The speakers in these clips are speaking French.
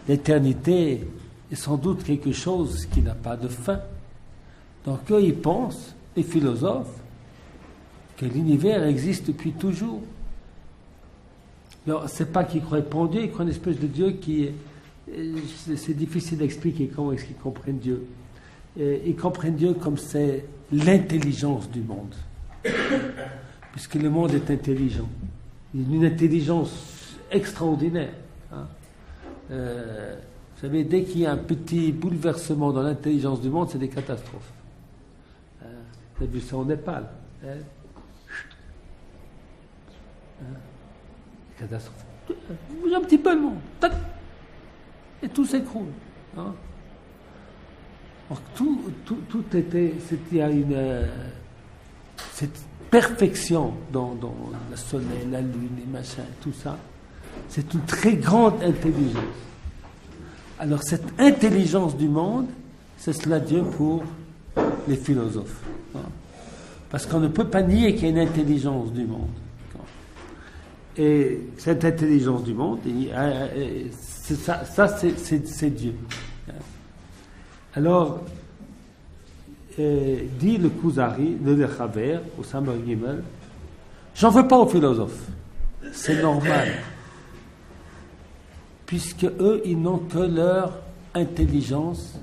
l'éternité est sans doute quelque chose qui n'a pas de fin. Donc eux, ils pensent, les philosophes, que l'univers existe depuis toujours. Alors, c'est pas qu'ils croient pas en Dieu, ils croient une espèce de Dieu qui est... C'est difficile d'expliquer comment est-ce qu'ils comprennent Dieu. Ils comprennent Dieu comme c'est l'intelligence du monde. Puisque le monde est intelligent. Il a une intelligence extraordinaire. Hein. Vous savez, dès qu'il y a un petit bouleversement dans l'intelligence du monde, c'est des catastrophes. Vous avez vu ça au Népal. Catastrophe. Bouge un petit peu le monde. Tac. Et tout s'écroule. Hein. Alors, tout était. Il y a cette perfection dans le soleil, la lune, les machins, tout ça. C'est une très grande intelligence. Alors, cette intelligence du monde, c'est cela Dieu pour les philosophes. Hein. Parce qu'on ne peut pas nier qu'il y a une intelligence du monde. Et cette intelligence du monde, c'est Dieu. Alors, dit le Kuzari, le Lechaber, au Samar Gimel, j'en veux pas aux philosophes. C'est normal. Puisque eux, ils n'ont que leur intelligence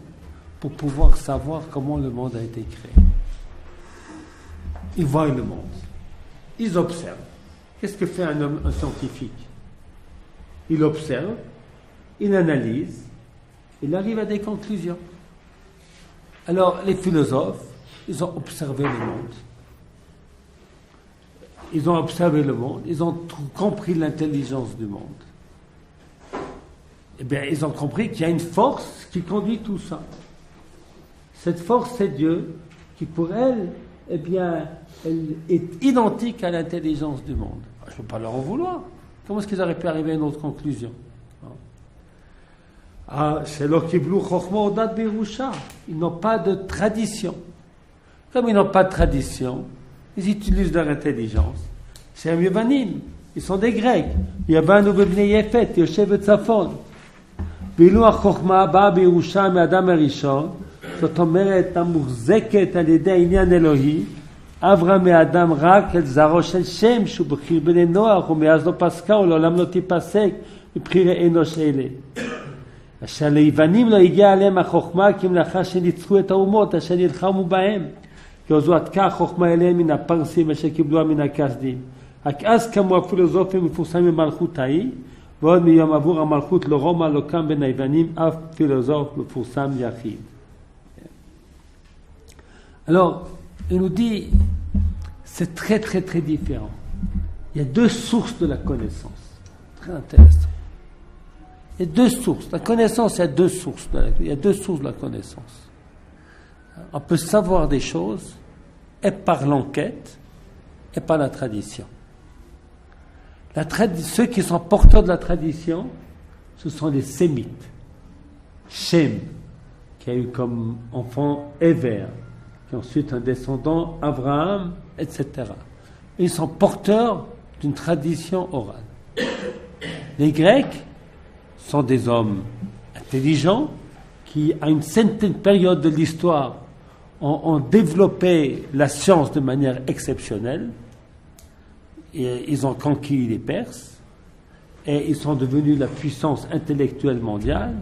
pour pouvoir savoir comment le monde a été créé. Ils voient le monde. Ils observent. Qu'est-ce que fait un scientifique? Il observe, il analyse, il arrive à des conclusions. Alors, les philosophes, ils ont observé le monde. Ils ont observé le monde, ils ont compris l'intelligence du monde. Eh bien, ils ont compris qu'il y a une force qui conduit tout ça. Cette force, c'est Dieu, qui pour elle, eh bien, elle est identique à l'intelligence du monde. Je ne peux pas leur en vouloir. Comment est-ce qu'ils auraient pu arriver à une autre conclusion? C'est l'Okiblu Chochma Odat Berusha. Ils n'ont pas de tradition. Comme ils n'ont pas de tradition, ils utilisent leur intelligence. C'est un Yevanim. Ils sont des Grecs. Yavanu bebnei Yefet, Yoshev Tzafon. ואילו החוכמה באה בירושה מאדם הראשון, זאת אומרת, המוחזקת על ידי עניין אלוהי, עברה מאדם רק את זרעו של שם, שהוא בחיר בני נוח, ומאז לא פסקה, ולעולם לא תיפסק, מבחירי אנוש אלה. אשר ליוונים לא הגיעה עליהם החוכמה, כי לאחר שניצחו את האומות, אשר נלחמו בהם, כי עזו עתקה החוכמה אליהם מן הפרסים, אשר קיבלוה מן הכסדים. רק אז קמו הפילוסופים מפורסמים במלכות ההיא, ועוד מיום עבור המלכות לרומא לא קם בין היוונים אף פילוסוף מפורסם יחיד. Alors, il nous dit, c'est très très très différent. Il y a deux sources de la connaissance. Très intéressant. Il y a deux sources. La connaissance, il y a deux sources. Il y a deux sources de la connaissance. On peut savoir des choses et par l'enquête et par la tradition. Ceux qui sont porteurs de la tradition, ce sont les Sémites. Shem, qui a eu comme enfant Ever, qui est ensuite un descendant Abraham, etc. Ils sont porteurs d'une tradition orale. Les Grecs sont des hommes intelligents qui, à une certaine période de l'histoire, ont développé la science de manière exceptionnelle. Et ils ont conquis les Perses et ils sont devenus la puissance intellectuelle mondiale.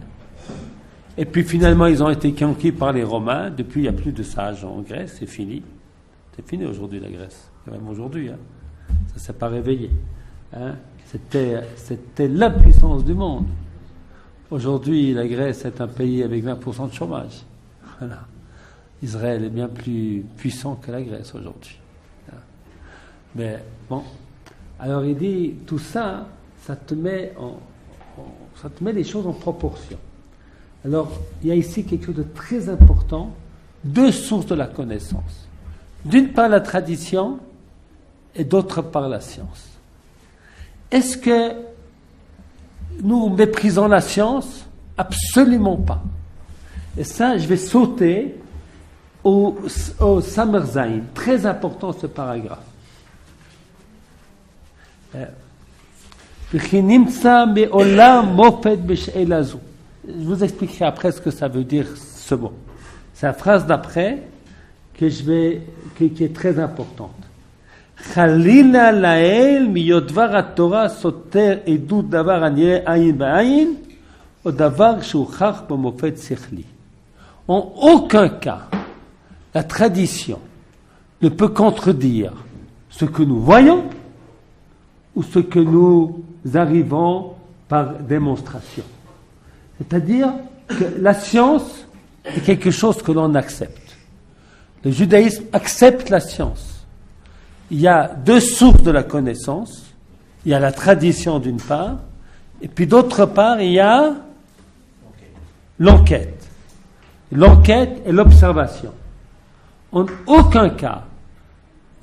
Et puis finalement, ils ont été conquis par les Romains. Depuis, il n'y a plus de sages en Grèce, c'est fini. C'est fini aujourd'hui la Grèce, même aujourd'hui. Hein. Ça ne s'est pas réveillé. Hein. C'était la puissance du monde. Aujourd'hui, la Grèce est un pays avec 20% de chômage. Voilà. Israël est bien plus puissant que la Grèce aujourd'hui. Mais bon, alors il dit, tout ça, ça te met les choses en proportion. Alors, il y a ici quelque chose de très important, deux sources de la connaissance. D'une part la tradition et d'autre part la science. Est-ce que nous méprisons la science? Absolument pas. Et ça, je vais sauter au Samerzain. Très important ce paragraphe. וכי נמצא מעולם מופת בשאלה זו. Je vous expliquerai après ce que ça veut dire ce mot. C'est la phrase d'après qui est très importante. Chalila lael miyodvar haTorah soter edut davar aniyeh ayin ba'ayin ou davar sheuchach b'mofet sechli. En aucun cas, la tradition ne peut contredire ce que nous voyons ou ce que nous arrivons par démonstration. C'est-à-dire que la science est quelque chose que l'on accepte. Le judaïsme accepte la science. Il y a deux sources de la connaissance. Il y a la tradition d'une part, et puis d'autre part, il y a l'enquête. L'enquête et l'observation. En aucun cas,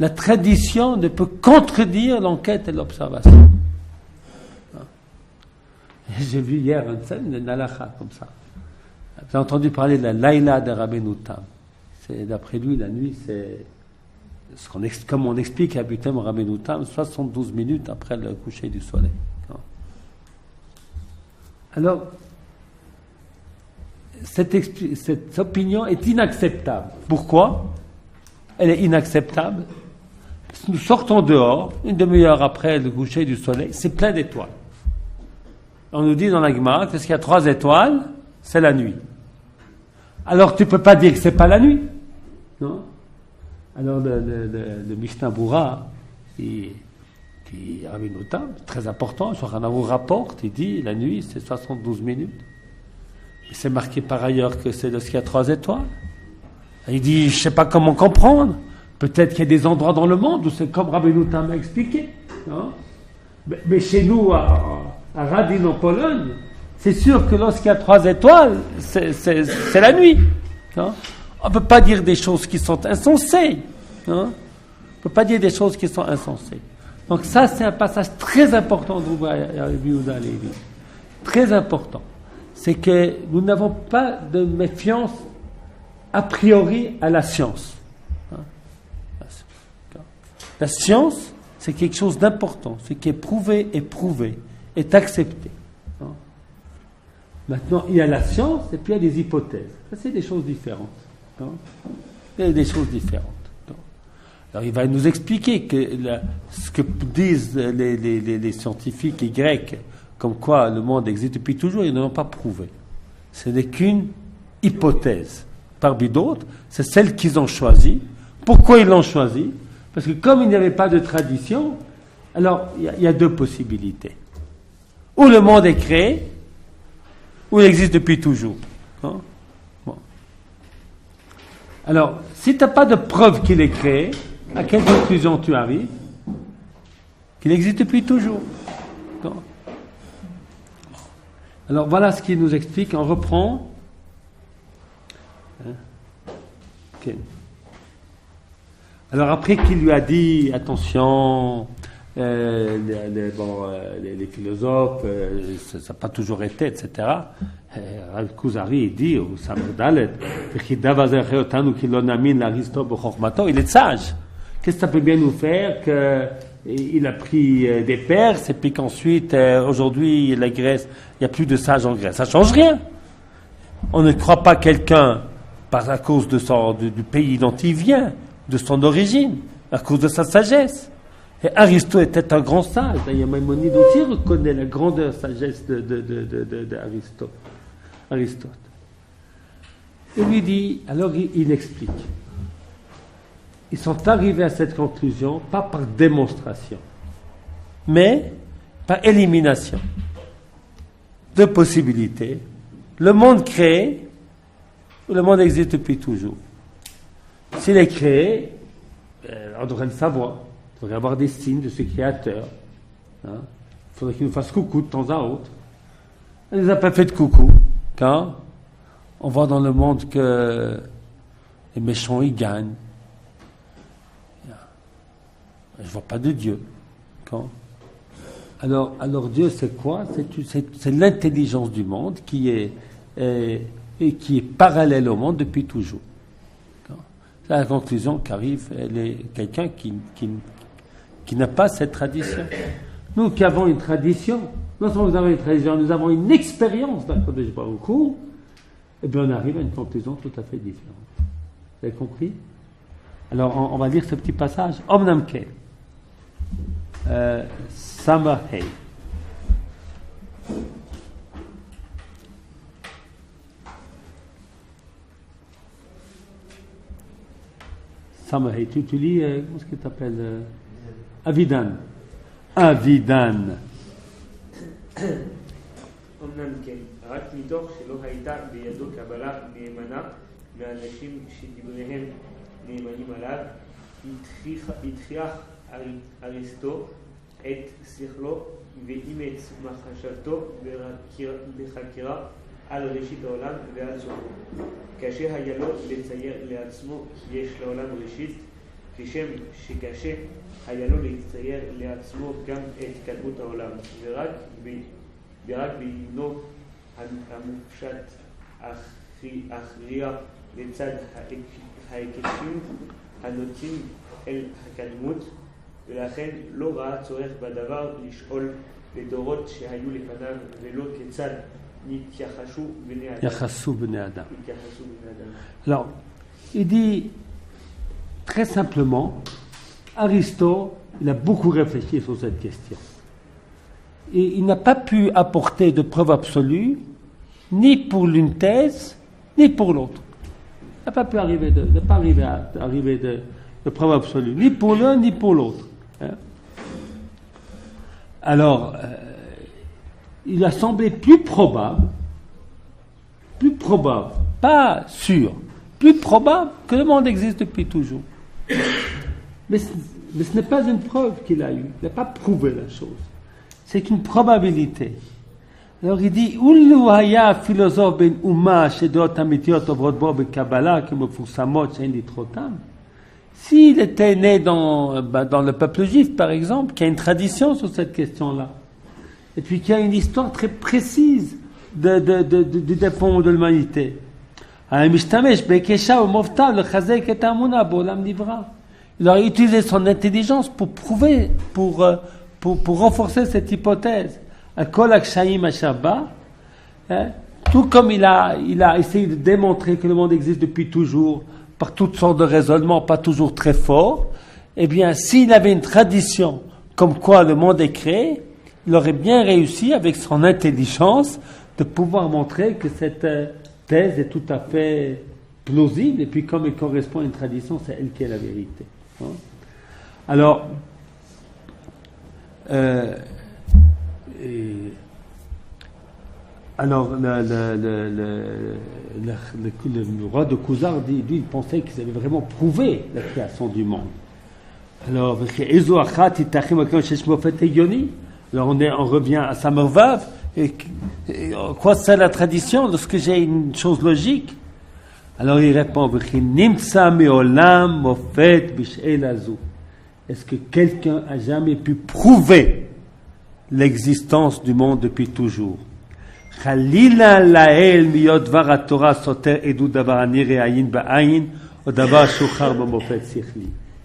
la tradition ne peut contredire l'enquête et l'observation. J'ai vu hier une halakha comme ça. J'ai entendu parler de la Laïla de Rabbeinu Tam. D'après lui, la nuit, c'est comme on explique à Butem Rabbeinu Tam, 72 minutes après le coucher du soleil. Alors, cette opinion est inacceptable. Pourquoi elle est inacceptable? Parce que nous sortons dehors, une demi-heure après le coucher du soleil, c'est plein d'étoiles. On nous dit dans la Gemara que s'il y a 3 étoiles, c'est la nuit. Alors tu ne peux pas dire que ce n'est pas la nuit. Non? Alors le Mishnah Bura, qui Rabbeinu Tam, très important, Shulchan rapporte, il dit la nuit c'est 72 minutes. Mais c'est marqué par ailleurs que c'est lorsqu'il y a 3 étoiles. Il dit, je ne sais pas comment comprendre. Peut-être qu'il y a des endroits dans le monde où c'est comme Rabbeinu Tam a expliqué. Non? Mais chez nous, à Radin en Pologne, c'est sûr que lorsqu'il y a 3 étoiles, c'est la nuit. Non? On ne peut pas dire des choses qui sont insensées. Non? On ne peut pas dire des choses qui sont insensées. Donc ça, c'est un passage très important de Yehuda Levi. Très important. C'est que nous n'avons pas de méfiance a priori à la science. La science, c'est quelque chose d'important. Ce qui est prouvé est prouvé, est accepté. Maintenant, il y a la science et puis il y a des hypothèses. Ça, c'est des choses différentes. Il y a des choses différentes. Alors, il va nous expliquer que ce que disent les scientifiques et grecs, comme quoi le monde existe depuis toujours, ils ne l'ont pas prouvé. Ce n'est qu'une hypothèse. Parmi d'autres, c'est celle qu'ils ont choisie. Pourquoi ils l'ont choisie? Parce que comme il n'y avait pas de tradition, alors il y a 2 possibilités. Ou le monde est créé, ou il existe depuis toujours. Bon. Alors, si tu n'as pas de preuve qu'il est créé, à quelle conclusion tu arrives? Qu'il existe depuis toujours. Non. Alors voilà ce qu'il nous explique. On reprend. Okay. Alors après qu'il lui a dit attention, les philosophes, ça n'a pas toujours été, etc. Rav Kuzari dit au Samardalet, il est sage. Qu'est-ce que ça peut bien nous faire qu'il a pris des Perses et puis qu'ensuite aujourd'hui la Grèce, il n'y a plus de sages en Grèce. Ça ne change rien. On ne croit pas quelqu'un à cause du pays dont il vient, de son origine, à cause de sa sagesse. Et Aristote était un grand sage. D'ailleurs, Maïmonide aussi reconnaît la grandeur sagesse d'Aristote. Et lui dit, alors il explique. Ils sont arrivés à cette conclusion, pas par démonstration, mais par élimination. 2 possibilités. Le monde créé, ou le monde existe depuis toujours. S'il est créé, on devrait le savoir. Il faudrait avoir des signes de ce créateur. Il faudrait qu'il nous fasse coucou de temps à autre. On ne nous a pas fait de coucou. Quand on voit dans le monde que les méchants, ils gagnent. Je ne vois pas de Dieu. Quand alors Dieu, c'est quoi? C'est l'intelligence du monde qui est parallèle au monde depuis toujours. C'est la conclusion qu'arrive quelqu'un qui n'a pas cette tradition. Nous qui avons une tradition, Non seulement nous avons une tradition, nous avons une expérience d'Akadosh Baruch Hu, et bien on arrive à une conclusion tout à fait différente. Vous avez compris? Alors on va lire ce petit passage. Omnam Ken. Samahei. Samahei, tu lis, comment est-ce que tu t'appelles Avidan. אבידן. אמנם כן, רק מתוך שלא הייתה בידו קבלה נאמנה מהאנשים שדיבריהם נאמנים עליו, התחיח אריסטו את שכלו ואימץ מחשבתו בחקירה על ראשית העולם ועל סופו. קשה היה לו לצייר לעצמו יש לעולם ראשית, כשם שקשה היה לו לצייר לעצמו גם את התקדמות העולם, ורק בעיונו המופשט הכריע לצד ההיקשים הנוטים אל הקדמות, ולכן לא ראה צורך בדבר לשאול לדורות שהיו לפניו ולא כיצד יחסו בני אדם. Alors, il dit très simplement, Aristote, il a beaucoup réfléchi sur cette question. Et il n'a pas pu apporter de preuve absolue, ni pour l'une thèse, ni pour l'autre. Il n'a pas pu arriver de preuve absolue, ni pour l'un, ni pour l'autre. Alors, il a semblé plus probable, pas sûr, plus probable que le monde existe depuis toujours. Mais ce n'est pas une preuve qu'il a eue, il n'a pas prouvé la chose. C'est une probabilité. Alors il dit, Ulu haya philosophe ben umma shedot amitiot ovrot bo bekabbalah kemefursamot she'en litrotam. S'il était né dans le peuple juif, par exemple, qui a une tradition sur cette question-là, et puis qui a une histoire très précise du dépôt de l'humanité. Il a utilisé son intelligence pour prouver, pour renforcer cette hypothèse. Tout comme il a essayé de démontrer que le monde existe depuis toujours, par toutes sortes de raisonnements, pas toujours très forts, eh bien, s'il avait une tradition comme quoi le monde est créé, il aurait bien réussi, avec son intelligence, de pouvoir montrer que cette thèse est tout à fait plausible, et puis comme elle correspond à une tradition, c'est elle qui est la vérité. Alors, le roi de Khuzar dit, lui, il pensait qu'ils avaient vraiment prouvé la création du monde. Alors, alors on revient à Samervav, et quoi c'est la tradition lorsque j'ai une chose logique? Alors il répond, est-ce que quelqu'un a jamais pu prouver l'existence du monde depuis toujours?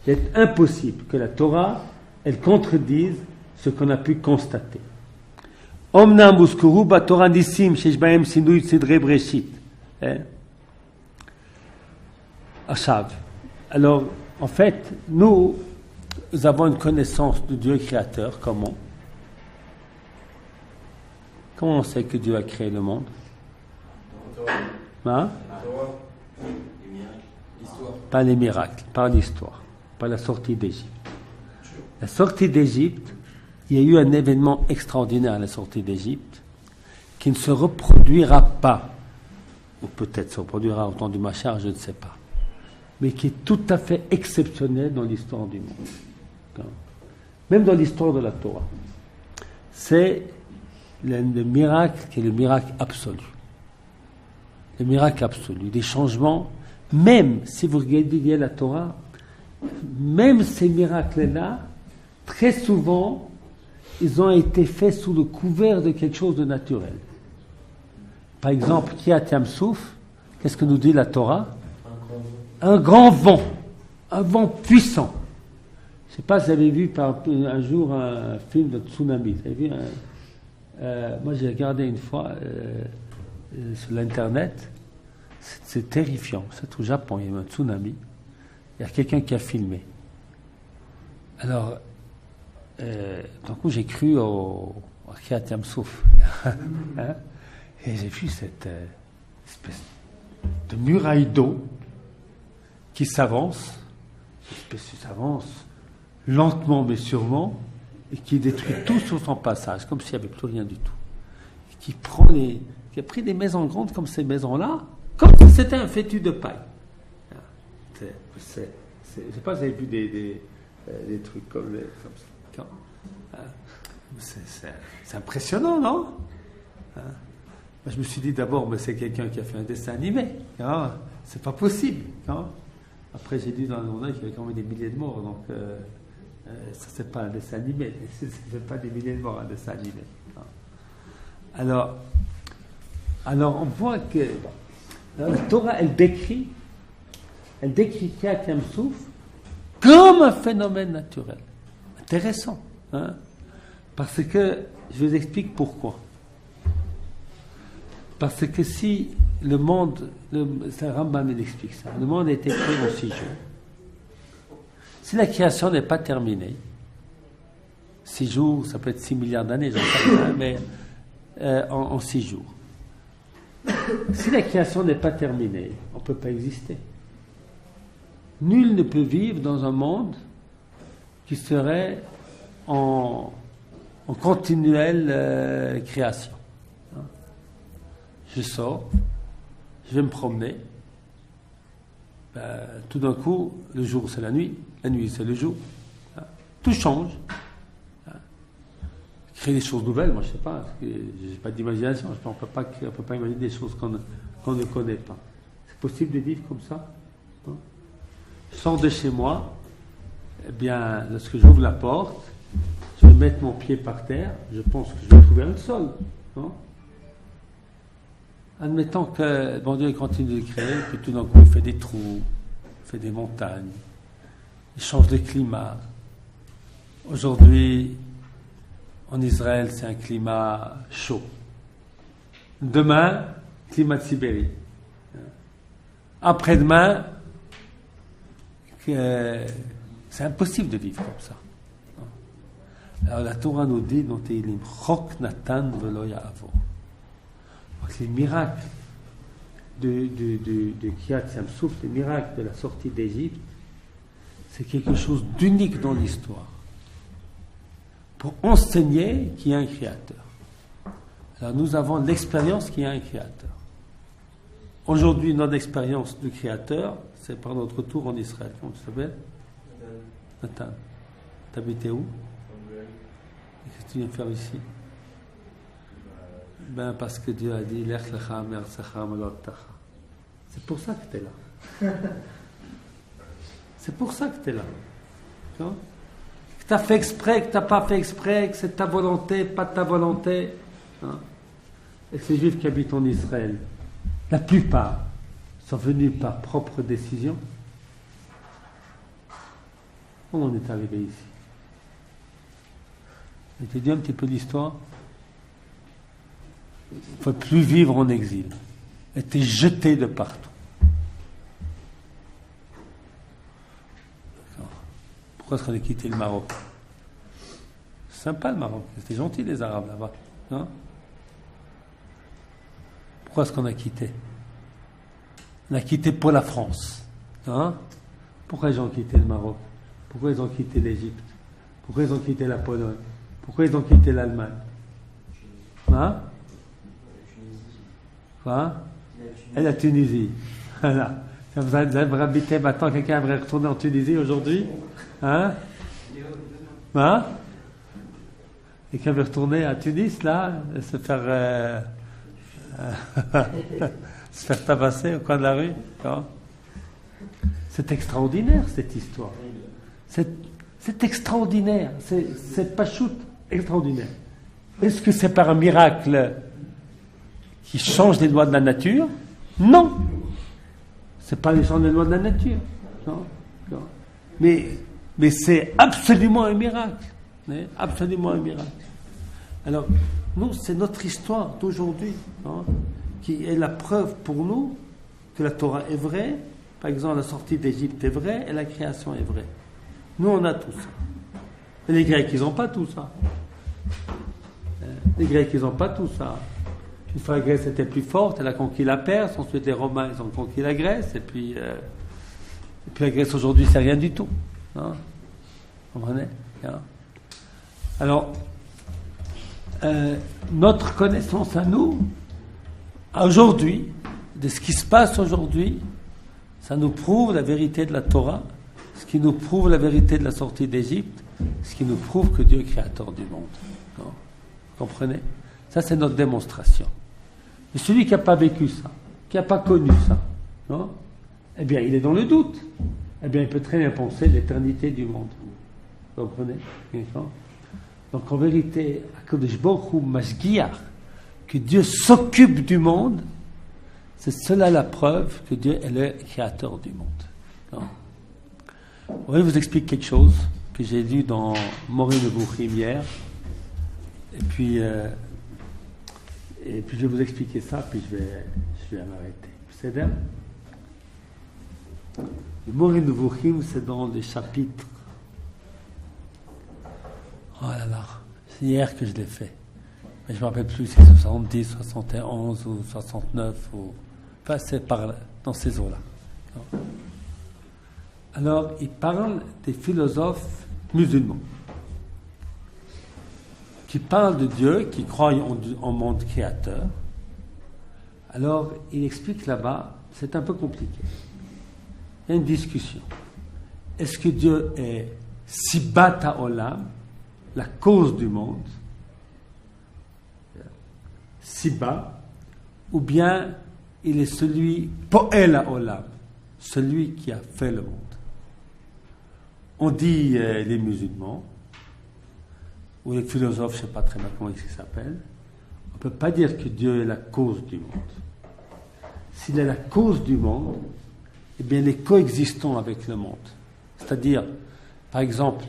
C'est impossible que la Torah, elle contredise ce qu'on a pu constater. Alors, en fait, nous avons une connaissance du Dieu créateur. Comment on sait que Dieu a créé le monde? Hein? Pas les miracles, pas l'histoire, pas la sortie d'Égypte. La sortie d'Égypte, il y a eu un événement extraordinaire à la sortie d'Égypte qui ne se reproduira pas, ou peut-être se reproduira au temps du Machar, je ne sais pas, mais qui est tout à fait exceptionnel dans l'histoire du monde. Même dans l'histoire de la Torah. C'est le miracle qui est le miracle absolu. Le miracle absolu, des changements, même si vous regardez la Torah, même ces miracles-là, très souvent, ils ont été faits sous le couvert de quelque chose de naturel. Par exemple, Kiat Yam Souf, qu'est-ce que nous dit la Torah? Un grand vent puissant. Je ne sais pas si vous avez vu un jour un film de tsunami. Vous avez vu Moi, j'ai regardé une fois sur l'internet. C'est terrifiant. C'est au Japon. Il y a eu un tsunami. Il y a quelqu'un qui a filmé. Alors, d'un coup, j'ai cru au Kriyat Yam Souf. Hein? Et j'ai vu cette espèce de muraille d'eau qui s'avance, lentement mais sûrement, et qui détruit tout sur son passage, comme s'il n'y avait plus rien du tout. Et qui a pris des maisons grandes comme ces maisons-là, comme si c'était un fétu de paille. Je ne sais pas si vous avez vu des trucs comme ça. C'est impressionnant, non? Moi, je me suis dit d'abord, mais c'est quelqu'un qui a fait un dessin animé. C'est pas possible. Après, j'ai dit dans le journal qu'il y avait quand même des milliers de morts, donc ça, c'est pas un dessin animé. C'est pas des milliers de morts, un dessin animé. Alors, on voit que la Torah, elle décrit Kriyat Yam Souf comme un phénomène naturel. Intéressant. Parce que, je vous explique pourquoi. Parce que si le monde, c'est Rambam il explique ça, le monde a été créé en 6 jours. Si la création n'est pas terminée, 6 jours, ça peut être 6 milliards d'années, j'en sais rien, mais en 6 jours. Si la création n'est pas terminée, on ne peut pas exister. Nul ne peut vivre dans un monde qui serait en continuelle création. Je sors, je vais me promener, tout d'un coup, le jour c'est la nuit c'est le jour. Tout change. Créer des choses nouvelles, moi je ne sais pas, je n'ai pas d'imagination, on ne peut pas imaginer des choses qu'on ne connaît pas. C'est possible de vivre comme ça? Je sors de chez moi, eh bien, lorsque j'ouvre la porte, je vais mettre mon pied par terre, je pense que je vais trouver un sol. Non? Admettons que bon Dieu continue de créer, puis tout d'un coup il fait des trous, il fait des montagnes, il change de climat. Aujourd'hui, en Israël, c'est un climat chaud. Demain, climat de Sibérie. Après-demain, c'est impossible de vivre comme ça. Alors la Torah nous dit dans Tehillim, Chok Natan velo ya'avor. Les miracles de Kriyat Yam Souf, les miracles de la sortie d'Égypte, c'est quelque chose d'unique dans l'histoire. Pour enseigner qu'il y a un créateur. Alors nous avons l'expérience qu'il y a un créateur. Aujourd'hui, notre expérience du créateur, c'est par notre retour en Israël. Comment tu t'appelles? Nathan. T'habitais où? Qu'est-ce que tu viens faire ici? Parce que Dieu a dit Lech lecha me'artzecha melot tacha. C'est pour ça que tu es là. C'est pour ça que tu es là. Que tu as fait exprès, que tu n'as pas fait exprès, que c'est ta volonté, pas ta volonté. Et ces Juifs qui habitent en Israël, la plupart sont venus par propre décision. Comment on est arrivé ici? Je te dis un petit peu l'histoire. Il ne faut plus vivre en exil. Être jeté de partout. Pourquoi est-ce qu'on a quitté le Maroc? C'est sympa le Maroc. C'était gentil les Arabes là-bas. Non? Pourquoi est-ce qu'on a quitté? On a quitté pour la France. Hein? Pourquoi ils ont quitté le Maroc? Pourquoi ils ont quitté l'Égypte? Pourquoi ils ont quitté la Pologne? Pourquoi ils ont quitté l'Allemagne? Hein? Quoi? Et la Tunisie. Voilà. Vous aimeriez habiter maintenant, quelqu'un aimerait retourner en Tunisie aujourd'hui? Hein? Hein? Quelqu'un veut retourner à Tunis, là, et se faire se faire tabasser au coin de la rue? Non? C'est extraordinaire, cette histoire. C'est extraordinaire. C'est pachout extraordinaire. Est-ce que c'est par un miracle qui change les lois de la nature? Non. C'est pas les changements des lois de la nature. Non. Non. Mais c'est absolument un miracle. Absolument un miracle. Alors, Nous, c'est notre histoire d'aujourd'hui, hein, qui est la preuve pour nous que la Torah est vraie. Par exemple, la sortie d'Égypte est vraie et la création est vraie. Nous, on a tout ça. Et les Grecs, ils n'ont pas tout ça. Les Grecs, ils n'ont pas tout ça. Une fois la Grèce était plus forte, elle a conquis la Perse, ensuite les Romains, ils ont conquis la Grèce, et puis la Grèce aujourd'hui, c'est rien du tout. Hein? Vous comprenez? Hein? Alors, notre connaissance à nous, aujourd'hui, de ce qui se passe aujourd'hui, ça nous prouve la vérité de la Torah, ce qui nous prouve la vérité de la sortie d'Égypte, ce qui nous prouve que Dieu est créateur du monde. Non? Vous comprenez? Ça, c'est notre démonstration. Mais celui qui n'a pas vécu ça, qui n'a pas connu ça, non? Eh bien, il est dans le doute. Eh bien, il peut très bien penser l'éternité du monde. Vous comprenez? Donc, en vérité, HaKadosh Baruch Hu Mashgiach, que Dieu s'occupe du monde, c'est cela la preuve que Dieu est le créateur du monde. Non? Je vais vous expliquer quelque chose que j'ai lu dans Moreh Nevuchim hier. Et puis je vais vous expliquer ça, puis je vais m'arrêter. C'est bien. Le Moreh Nevuchim, c'est dans le chapitre. Oh là là, c'est hier que je l'ai fait. Mais je ne me rappelle plus si c'est 70, 71 ou 69. Enfin, c'est dans ces eaux-là. Alors, il parle des philosophes musulmans qui parlent de Dieu, qui croient en monde créateur. Alors, il explique là-bas, c'est un peu compliqué. Il y a une discussion. Est-ce que Dieu est Sibat Ha'olam, la cause du monde, Siba, ou bien il est celui Po'el Ha'olam, celui qui a fait le monde. On dit les musulmans, ou les philosophes, je ne sais pas très bien comment ils s'appellent, on ne peut pas dire que Dieu est la cause du monde. S'il est la cause du monde, eh bien, il est coexistant avec le monde. C'est-à-dire, par exemple,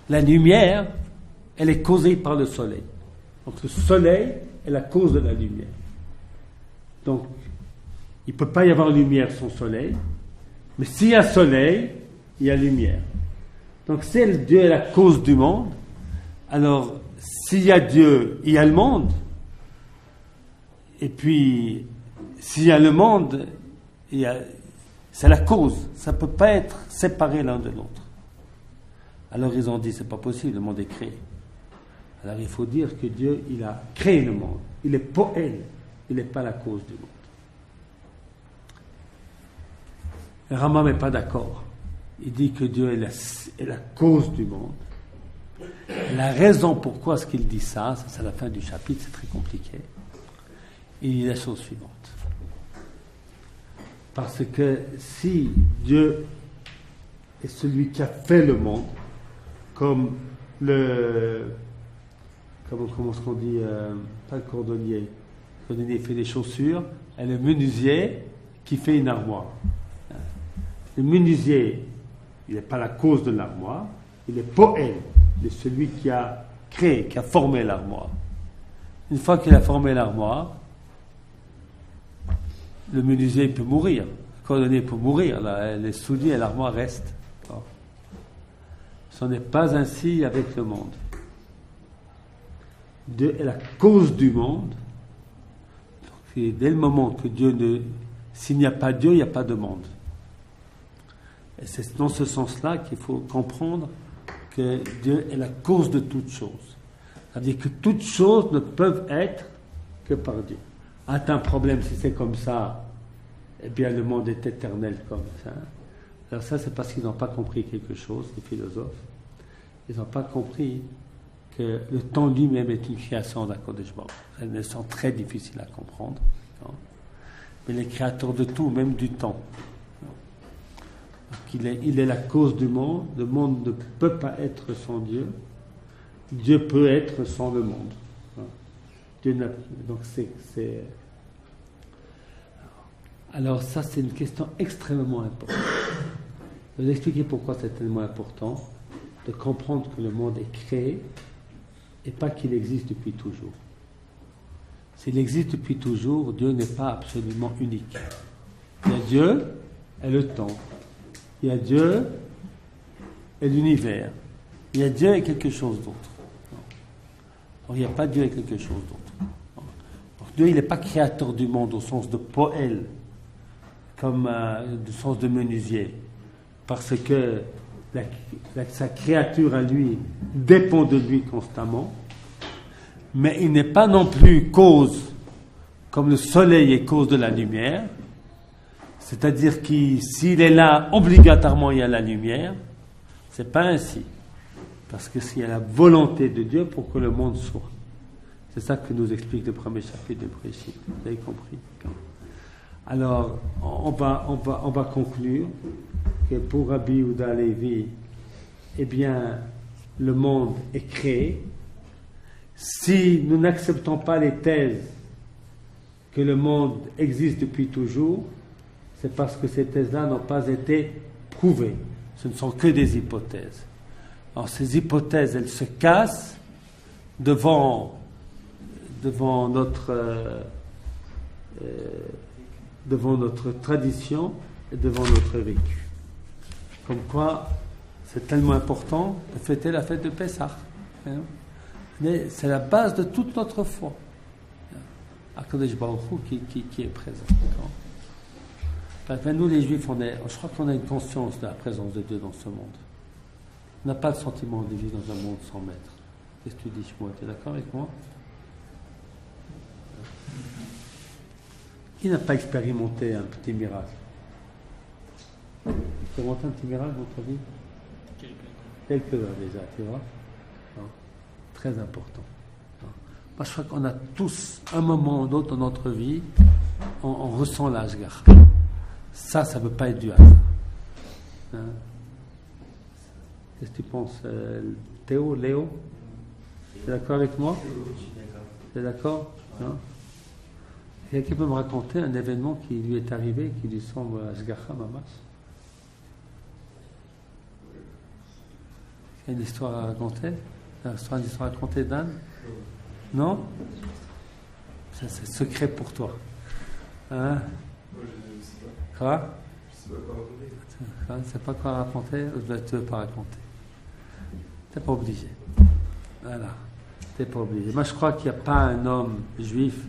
la lumière, elle est causée par le soleil. Donc, le soleil est la cause de la lumière. Donc, il ne peut pas y avoir lumière sans soleil, mais s'il y a soleil, il y a lumière. Donc, si Dieu est la cause du monde, alors, s'il y a Dieu, il y a le monde. Et puis, s'il y a le monde, c'est la cause. Ça ne peut pas être séparé l'un de l'autre. Alors, ils ont dit, c'est pas possible, le monde est créé. Alors, il faut dire que Dieu, il a créé le monde. Il est poël. Il n'est pas la cause du monde. Le Rambam n'est pas d'accord. Il dit que Dieu est la cause du monde. La raison pourquoi est-ce qu'il dit ça, c'est à la fin du chapitre, c'est très compliqué. Il dit la chose suivante. Parce que si Dieu est celui qui a fait le monde, comme comment est-ce qu'on dit, pas le cordonnier. Le cordonnier fait des chaussures, et le menuisier qui fait une armoire. Le menuisier, il n'est pas la cause de l'armoire, il est poël, il est celui qui a créé, qui a formé l'armoire. Une fois qu'il a formé l'armoire, le menuisier peut mourir, le cordonnier peut mourir, les souliers et l'armoire restent. Ce n'est pas ainsi avec le monde. Dieu est la cause du monde. Donc, dès le moment que s'il n'y a pas Dieu, il n'y a pas de monde. Et c'est dans ce sens-là qu'il faut comprendre que Dieu est la cause de toutes choses. C'est-à-dire que toutes choses ne peuvent être que par Dieu. C'est un problème si c'est comme ça, eh bien le monde est éternel comme ça. Alors ça, c'est parce qu'ils n'ont pas compris quelque chose, les philosophes. Ils n'ont pas compris que le temps lui-même est une création d'HaKadosh Baruch Hu. C'est une leçon très difficile à comprendre. Non? Mais il est créateur de tout, même du temps. Il est la cause du monde. Le monde ne peut pas être sans Dieu. Dieu peut être sans le monde. Donc Alors ça, c'est une question extrêmement importante. Je vais vous expliquer pourquoi c'est tellement important de comprendre que le monde est créé et pas qu'il existe depuis toujours. S'il existe depuis toujours, Dieu n'est pas absolument unique. Il y a Dieu et le temps. Il y a Dieu et l'univers. Il y a Dieu et quelque chose d'autre. Alors, il n'y a pas Dieu et quelque chose d'autre. Alors, Dieu, il n'est pas créateur du monde au sens de poël, comme du sens de menuisier, parce que sa créature à lui dépend de lui constamment, mais il n'est pas non plus cause, comme le soleil est cause de la lumière, c'est-à-dire que s'il est là, obligatoirement il y a la lumière. C'est pas ainsi, parce que s'il y a la volonté de Dieu pour que le monde soit. C'est ça que nous explique le premier chapitre de Bréchit. Vous avez compris? Alors, on va conclure que pour Rabbi Yehuda Halevi, eh bien, le monde est créé. Si nous n'acceptons pas les thèses que le monde existe depuis toujours, c'est parce que ces thèses-là n'ont pas été prouvées. Ce ne sont que des hypothèses. Alors ces hypothèses, elles se cassent devant notre tradition et devant notre vécu. Comme quoi, c'est tellement important de fêter la fête de Pessah. Mais c'est la base de toute notre foi. HaKadosh Baruch Hu qui est présent. Nous les Juifs, je crois qu'on a une conscience de la présence de Dieu dans ce monde. On n'a pas le sentiment de vivre dans un monde sans maître. Qu'est-ce que tu dis, Shmuel? Tu es d'accord avec moi? Qui n'a pas expérimenté un petit miracle? Expérimenté un petit miracle dans ta vie? Quelques-uns déjà, tu vois? Non. Très important. Non. Moi, je crois qu'on a tous, un moment ou d'autre dans notre vie, on ressent l'ashgacha. Ça ne veut pas être du hasard. Hein? Qu'est-ce que tu penses, Théo, Léo? Tu es d'accord avec moi? Tu es d'accord? Hein? Quelqu'un peut me raconter un événement qui lui est arrivé, qui lui semble ashgacha mamash? Il y a une histoire à raconter? Une histoire à raconter, Dan? Non? Ça, c'est secret pour toi. Hein? Quoi? Je ne sais pas quoi raconter, ou tu ne veux pas raconter. Tu n'es pas obligé. Voilà. Tu n'es pas obligé. Moi, je crois qu'il n'y a pas un homme juif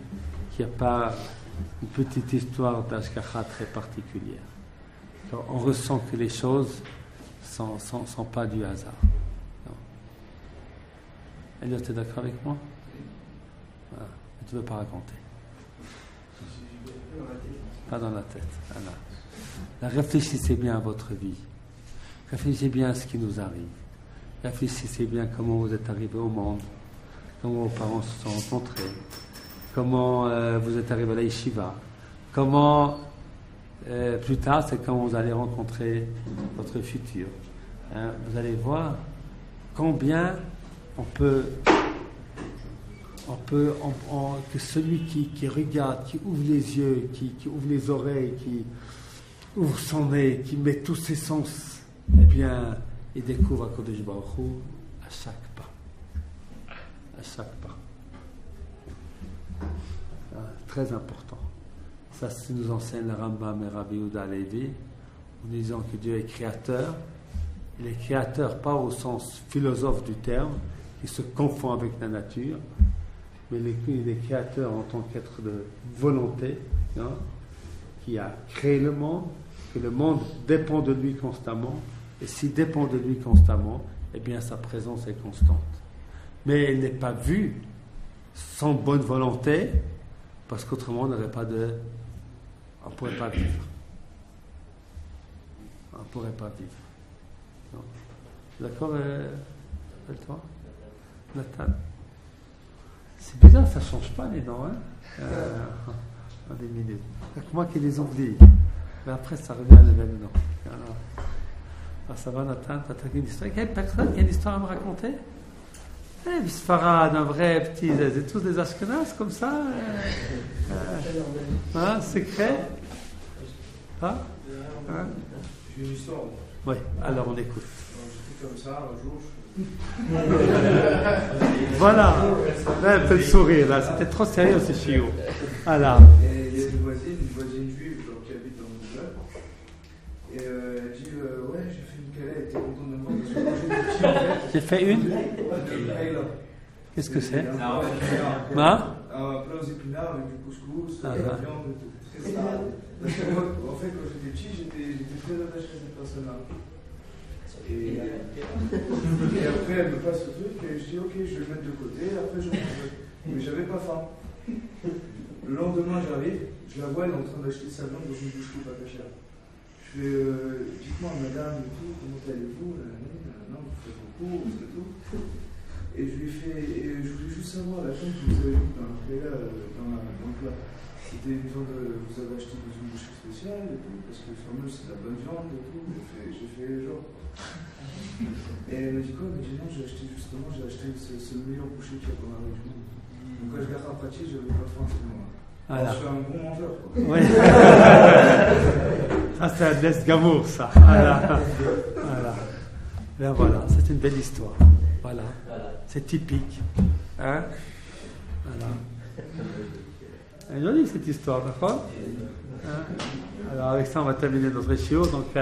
qui n'a pas une petite histoire d'ashgacha très particulière. Alors, on ressent que les choses ne sont pas du hasard. Elliot, tu es d'accord avec moi? Voilà. Tu ne veux pas raconter. Pas dans la tête. Voilà. Là, réfléchissez bien à votre vie. Réfléchissez bien à ce qui nous arrive. Réfléchissez bien comment vous êtes arrivés au monde, comment vos parents se sont rencontrés, comment vous êtes arrivés à la yeshiva, comment plus tard, c'est quand vous allez rencontrer votre futur. Hein, vous allez voir combien que celui qui regarde, qui ouvre les yeux, qui ouvre les oreilles, qui ouvre son nez, qui met tous ses sens, eh bien, il découvre HaKadosh Baruch Hu à chaque pas. À chaque pas. Très important. Ça, c'est nous enseigne le Rambam et Rabbi Yehuda Halevi, en disant que Dieu est créateur. Il est créateur pas au sens philosophe du terme, qui se confond avec la nature, mais il est créateur en tant qu'être de volonté, hein, qui a créé le monde, que le monde dépend de lui constamment, et s'il dépend de lui constamment, eh bien sa présence est constante. Mais elle n'est pas vue sans bonne volonté, parce qu'autrement on n'aurait pas on ne pourrait pas vivre. On ne pourrait pas vivre. Non. D'accord, toi Nathan? C'est bizarre, ça ne change pas les dents, hein? Dans des minutes. C'est moi qui les oublie. Mais après, ça revient à l'événement. Alors, ça va, Nathan? Tu as une histoire? Il y a personne qui a une histoire à me raconter? Bisfarad, un vrai petit. C'est tous des Ashkenaz comme ça? Secret? J'ai une histoire. Oui, alors on écoute. J'étais comme ça, un jour, Voilà. Là, un peu de sourire, là. C'était trop sérieux, ce chiot. Voilà. Et il y a une voisine juive qui habite dans mon club. Et elle dit ouais, j'ai fait une calais, elle était contente de moi parce que j'ai des petits en fait. J'ai fait une. Qu'est-ce que c'est? Un plat aux épinards avec du couscous, de la viande, très salade. Parce que moi, en fait, quand j'étais petit, j'étais très attaché à cette personne-là. Et après, elle me passe ce truc et je dis ok, je vais le mettre de côté, après je mange. Mais j'avais pas faim. Le lendemain, j'arrive, je la vois, elle est en train d'acheter sa viande dans une bouche-coupe à Cachère. Je fais dites-moi, madame, et tout, comment allez-vous? Non, vous faites beaucoup, c'est tout. Et je lui fais, je voulais juste savoir la viande que vous avez mis dans le plat. C'était une viande que vous avez achetée dans une boucherie spéciale et tout, parce que fameux c'est de la bonne viande et tout. J'ai fait genre. Et elle m'a dit quoi? Elle m'a dit non, j'ai acheté ce meilleur boucher qu'il y a dans la région. Donc quand je garde en pratique, j'avais pas faim, c'est moi. Voilà. Je suis un bon mangeur, quoi. Oui. Ça, c'est un Nesgamour, ça. Voilà. Voilà. Ben voilà, c'est une belle histoire. Voilà. C'est typique. Hein? Voilà. Elle est jolie cette histoire, d'accord? Hein? Alors avec ça, on va terminer notre chiot. Donc,